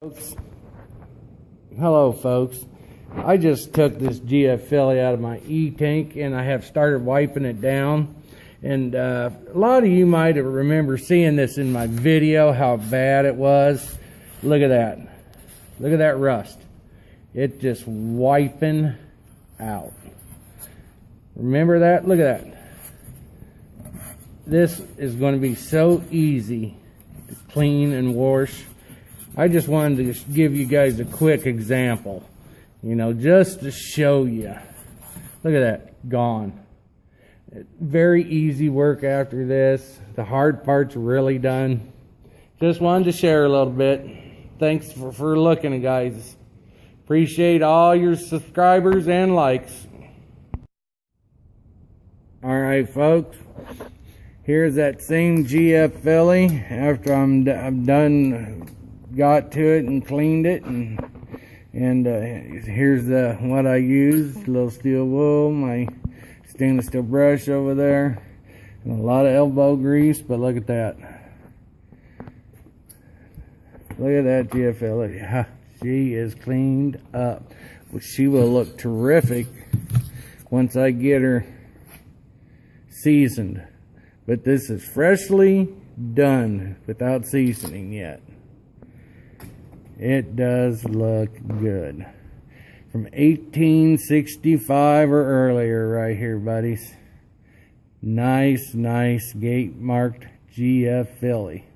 Folks. Hello folks, I just took this G.F.Filley out of my e-tank and I have started wiping it down, and a lot of you might remember seeing this in my video, how bad it was. Look at that rust. It's just wiping out. Remember that? Look at that. This is going to be so easy to clean and wash. I just wanted to just give you guys a quick example, just to show you. Look at that, gone. Very easy work after this. The hard part's really done. Just wanted to share a little bit. Thanks for looking, guys. Appreciate all your subscribers and likes. Alright folks, here's that same G.F.Filley after I'm done. Got to it and cleaned it, and here's what I used: a little steel wool, my stainless steel brush over there, and a lot of elbow grease. But look at that, G.F.Filley. She is cleaned up. Well, she will look terrific once I get her seasoned, but this is freshly done without seasoning yet. It does look good. From 1865 or earlier right here, buddies. Nice gate marked G.F.Filley.